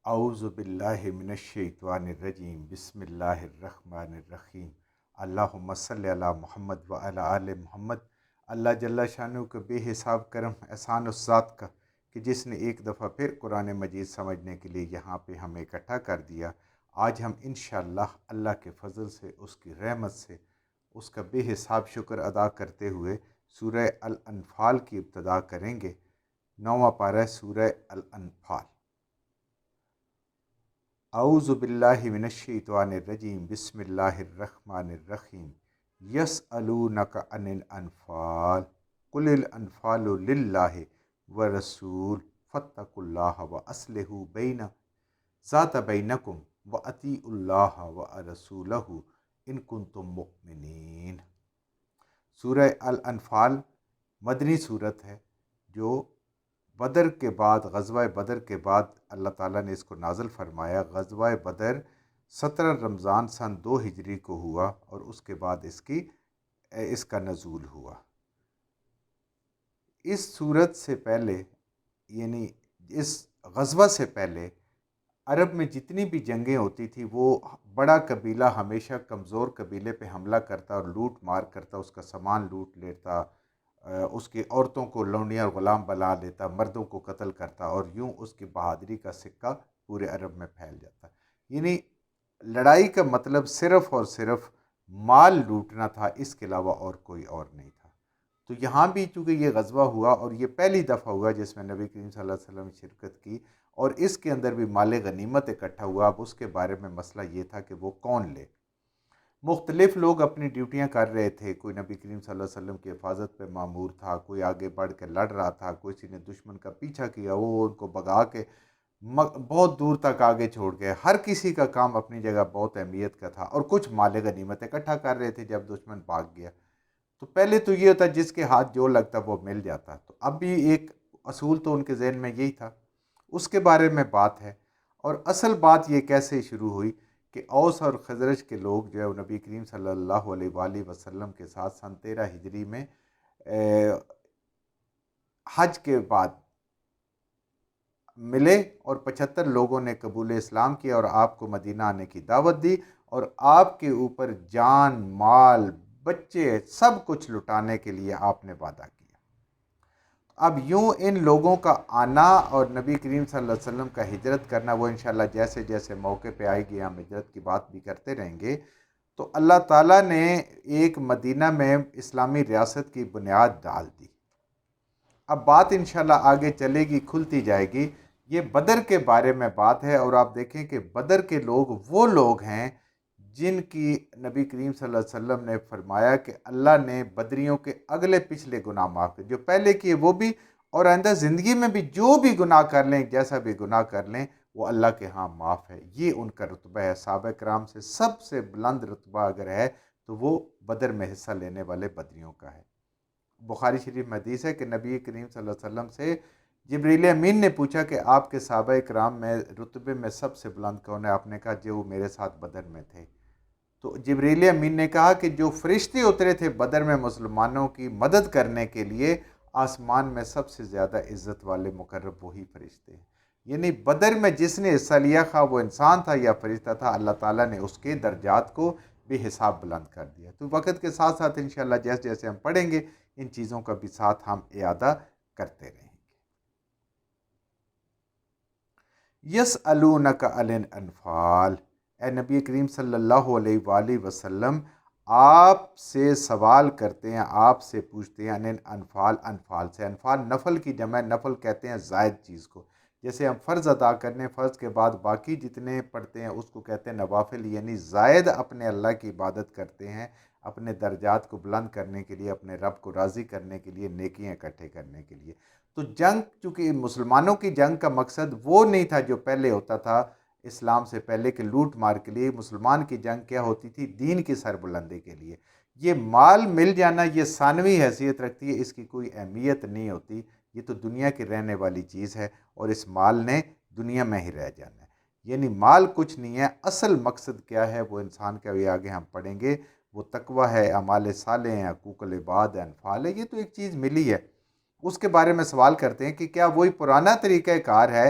اعوذ باللہ من الشیطان الرجیم بسم اللہ الرحمن الرحیم اللہم صلی علی محمد وعلی آل محمد۔ اللہ جل شانہ کا بے حساب کرم احسان اس ذات کا کہ جس نے ایک دفعہ پھر قرآن مجید سمجھنے کے لیے یہاں پہ ہمیں اکٹھا کر دیا۔ آج ہم انشاءاللہ اللہ کے فضل سے، اس کی رحمت سے، اس کا بے حساب شکر ادا کرتے ہوئے سورہ الانفال کی ابتدا کریں گے۔ 9واں پارہ سورہ الانفال۔ اعوذ باللہ من الشیطان الرجیم بسم اللہ الرحمن الرحیم یسألونک عن الانفال قل الانفال للہ ورسول فاتقوا اللہ واصلحوا بین ذات بینکم واطیعوا اللہ ورسولہ ان کنتم مؤمنین۔ سورہ الانفال مدنی صورت ہے جو بدر کے بعد، غزوہ بدر کے بعد اللہ تعالیٰ نے اس کو نازل فرمایا۔ غزوہ بدر 17 رمضان سن 2 ہجری کو ہوا اور اس کے بعد اس کا نزول ہوا۔ اس صورت سے پہلے، یعنی اس غزوہ سے پہلے عرب میں جتنی بھی جنگیں ہوتی تھی، وہ بڑا قبیلہ ہمیشہ کمزور قبیلے پہ حملہ کرتا اور لوٹ مار کرتا، اس کا سامان لوٹ لیتا، اس کی عورتوں کو لونڈیاں اور غلام بنا لیتا، مردوں کو قتل کرتا، اور یوں اس کی بہادری کا سکہ پورے عرب میں پھیل جاتا۔ یعنی لڑائی کا مطلب صرف اور صرف مال لوٹنا تھا، اس کے علاوہ اور کوئی اور نہیں تھا۔ تو یہاں بھی چونکہ یہ غزوہ ہوا اور یہ پہلی دفعہ ہوا جس میں نبی کریم صلی اللہ علیہ وسلم نے شرکت کی، اور اس کے اندر بھی مال غنیمت اکٹھا ہوا۔ اب اس کے بارے میں مسئلہ یہ تھا کہ وہ کون لے۔ مختلف لوگ اپنی ڈیوٹیاں کر رہے تھے۔ کوئی نبی کریم صلی اللہ علیہ وسلم کی حفاظت پہ مامور تھا، کوئی آگے بڑھ کے لڑ رہا تھا، کسی نے دشمن کا پیچھا کیا، وہ ان کو بھگا کے بہت دور تک آگے چھوڑ گئے۔ ہر کسی کا کام اپنی جگہ بہت اہمیت کا تھا، اور کچھ مال غنیمت اکٹھا کر رہے تھے جب دشمن بھاگ گیا۔ تو پہلے تو یہ ہوتا جس کے ہاتھ جو لگتا وہ مل جاتا۔ تو اب بھی ایک اصول تو ان کے ذہن میں یہی تھا، اس کے بارے میں بات ہے۔ اور اصل بات یہ کیسے شروع ہوئی کہ اوس اور خزرج کے لوگ جو ہے وہ نبی کریم صلی اللہ علیہ وآلہ وسلم کے ساتھ سن 13 ہجری میں حج کے بعد ملے، اور 75 لوگوں نے قبول اسلام کیا اور آپ کو مدینہ آنے کی دعوت دی، اور آپ کے اوپر جان، مال، بچے سب کچھ لٹانے کے لیے آپ نے وعدہ کیا۔ اب یوں ان لوگوں کا آنا اور نبی کریم صلی اللہ علیہ وسلم کا ہجرت کرنا، وہ انشاءاللہ جیسے جیسے موقع پہ آئے گی ہم ہجرت کی بات بھی کرتے رہیں گے۔ تو اللہ تعالیٰ نے ایک مدینہ میں اسلامی ریاست کی بنیاد ڈال دی۔ اب بات انشاءاللہ آگے چلے گی، کھلتی جائے گی۔ یہ بدر کے بارے میں بات ہے، اور آپ دیکھیں کہ بدر کے لوگ وہ لوگ ہیں جن کی نبی کریم صلی اللہ علیہ وسلم نے فرمایا کہ اللہ نے بدریوں کے اگلے پچھلے گناہ معاف کر، جو پہلے کیے وہ بھی، اور آئندہ زندگی میں بھی جو بھی گناہ کر لیں، جیسا بھی گناہ کر لیں، وہ اللہ کے ہاں معاف ہے۔ یہ ان کا رتبہ ہے۔ صحابہ کرام سے سب سے بلند رتبہ اگر ہے تو وہ بدر میں حصہ لینے والے بدریوں کا ہے۔ بخاری شریف میں حدیث ہے کہ نبی کریم صلی اللہ علیہ وسلم سے جبریل امین نے پوچھا کہ آپ کے صحابہ کرام میں رتبے میں سب سے بلند کون ہے؟ آپ نے کہا جو میرے ساتھ بدر میں تھے۔ تو جبریل امین نے کہا کہ جو فرشتے اترے تھے بدر میں مسلمانوں کی مدد کرنے کے لیے، آسمان میں سب سے زیادہ عزت والے مقرب وہی فرشتے ہیں۔ یعنی بدر میں جس نے حصہ لیا، خواہ وہ انسان تھا یا فرشتہ تھا، اللہ تعالیٰ نے اس کے درجات کو بے حساب بلند کر دیا۔ تو وقت کے ساتھ ساتھ انشاءاللہ جیسے جیسے ہم پڑھیں گے ان چیزوں کا بھی ساتھ ہم اعادہ کرتے رہیں گے۔ یسألونک عن الانفال، اے نبی کریم صلی اللہ علیہ وآلہ وسلم آپ سے سوال کرتے ہیں، آپ سے پوچھتے ہیں عن الانفال، انفال سے۔ انفال نفل کی جمع ہے، نفل کہتے ہیں زائد چیز کو۔ جیسے ہم فرض ادا کرنے، فرض کے بعد باقی جتنے پڑھتے ہیں اس کو کہتے ہیں نوافل، یعنی زائد اپنے اللہ کی عبادت کرتے ہیں، اپنے درجات کو بلند کرنے کے لیے، اپنے رب کو راضی کرنے کے لیے، نیکیاں اکٹھے کرنے کے لیے۔ تو جنگ، چونکہ مسلمانوں کی جنگ کا مقصد وہ نہیں تھا جو پہلے ہوتا تھا اسلام سے پہلے کہ لوٹ مار کے لیے۔ مسلمان کی جنگ کیا ہوتی تھی؟ دین کی سربلندی کے لیے۔ یہ مال مل جانا یہ ثانوی حیثیت رکھتی ہے، اس کی کوئی اہمیت نہیں ہوتی۔ یہ تو دنیا کی رہنے والی چیز ہے، اور اس مال نے دنیا میں ہی رہ جانا ہے۔ یعنی مال کچھ نہیں ہے، اصل مقصد کیا ہے وہ انسان کا بھی آگے ہم پڑھیں گے۔ وہ تقویٰ ہے، اعمال صالح ہیں، حقوق العباد ہے، انفال ہے۔ یہ تو ایک چیز ملی ہے، اس کے بارے میں سوال کرتے ہیں کہ کیا وہی پرانا طریقہ کار ہے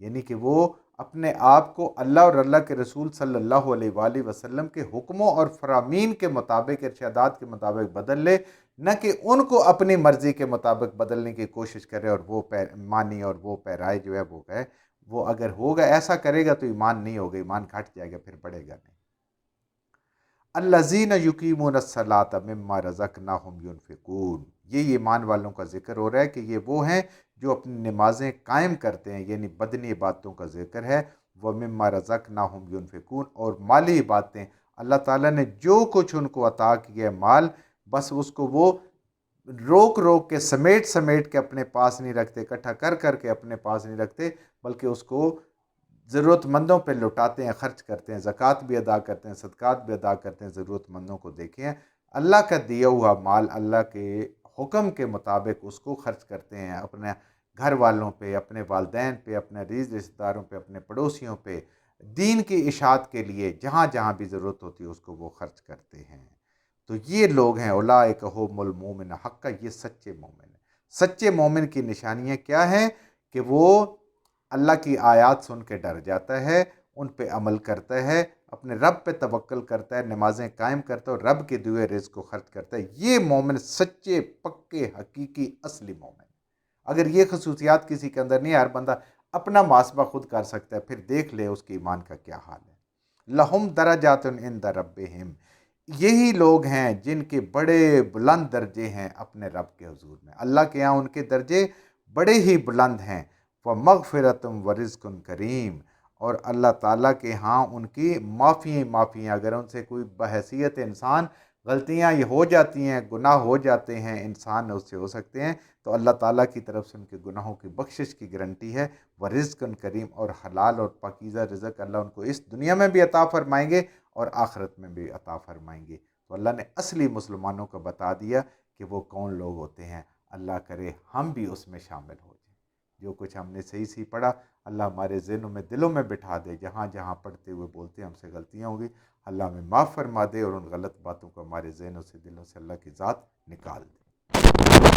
یعنی کہ وہ اپنے آپ کو اللہ اور اللہ کے رسول صلی اللہ علیہ وآلہ وسلم کے حکموں اور فرامین کے مطابق، ارشادات کے مطابق بدل لے، نہ کہ ان کو اپنی مرضی کے مطابق بدلنے کی کوشش کرے اور وہ مانی اور وہ پیرائے جو ہے وہ کہے۔ وہ اگر ہوگا ایسا کرے گا تو ایمان نہیں ہوگا، ایمان گھٹ جائے گا، پھر بڑھے گا نہیں۔ الذین یقیمون الصلاۃ مما رزقناہم ینفقون، یہ ایمان والوں کا ذکر ہو رہا ہے کہ یہ وہ ہیں جو اپنی نمازیں قائم کرتے ہیں، یعنی بدنی عبادتوں کا ذکر ہے۔ وَمِمَّا رَزَقْنَاهُمْ يُنْفِقُونَ، اور مالی عبادتیں، اللہ تعالیٰ نے جو کچھ ان کو عطا کیا ہے مال، بس اس کو وہ روک روک کے سمیٹ کے اپنے پاس نہیں رکھتے، اکٹھا کر کر کے اپنے پاس نہیں رکھتے، بلکہ اس کو ضرورت مندوں پہ لوٹاتے ہیں، خرچ کرتے ہیں، زکوٰۃ بھی ادا کرتے ہیں، صدقات بھی ادا کرتے ہیں، ضرورت مندوں کو دیکھیں۔ اللہ کا دیا ہوا مال اللہ کے حکم کے مطابق اس کو خرچ کرتے ہیں، اپنے گھر والوں پہ، اپنے والدین پہ، اپنے عزیز رشتہ داروں پہ، اپنے پڑوسیوں پہ، دین کی اشاعت کے لیے جہاں جہاں بھی ضرورت ہوتی ہے اس کو وہ خرچ کرتے ہیں۔ تو یہ لوگ ہیں اولئک هم المؤمنون حقا، یہ سچے مومن ہیں۔ سچے مومن کی نشانیاں کیا ہیں؟ کہ وہ اللہ کی آیات سن کے ڈر جاتا ہے، ان پہ عمل کرتا ہے، اپنے رب پہ توکل کرتا ہے، نمازیں قائم کرتا ہے اور رب کے دیے رزق کو خرچ کرتا ہے۔ یہ مومن سچے، پکے، حقیقی، اصلی مومن۔ اگر یہ خصوصیات کسی کے اندر نہیں ہے، ہر بندہ اپنا محاسبہ خود کر سکتا ہے، پھر دیکھ لے اس کے ایمان کا کیا حال ہے۔ لہم درجات عند ربہم، یہی لوگ ہیں جن کے بڑے بلند درجے ہیں اپنے رب کے حضور میں، اللہ کے یہاں ان کے درجے بڑے ہی بلند ہیں۔ وَمَغْفِرَةٌ وَرِزْقٌ کریم، اور اللہ تعالیٰ کے ہاں ان کی معافیاں، اگر ان سے کوئی بحیثیت انسان غلطیاں یہ ہو جاتی ہیں، گناہ ہو جاتے ہیں، انسان اس سے ہو سکتے ہیں، تو اللہ تعالیٰ کی طرف سے ان کے گناہوں کی بخشش کی گارنٹی ہے۔ وَرِزْقٌ کریم، اور حلال اور پاکیزہ رزق اللہ ان کو اس دنیا میں بھی عطا فرمائیں گے اور آخرت میں بھی عطا فرمائیں گے۔ تو اللہ نے اصلی مسلمانوں کو بتا دیا کہ وہ کون لوگ ہوتے ہیں۔ اللہ کرے ہم بھی اس میں شامل ہو جائیں۔ جو کچھ ہم نے صحیح پڑھا اللہ ہمارے ذہنوں میں، دلوں میں بٹھا دے، جہاں جہاں پڑھتے ہوئے بولتے ہم سے غلطیاں ہوں گی اللہ ہمیں معاف فرما دے، اور ان غلط باتوں کو ہمارے ذہنوں سے، دلوں سے اللہ کی ذات نکال دے۔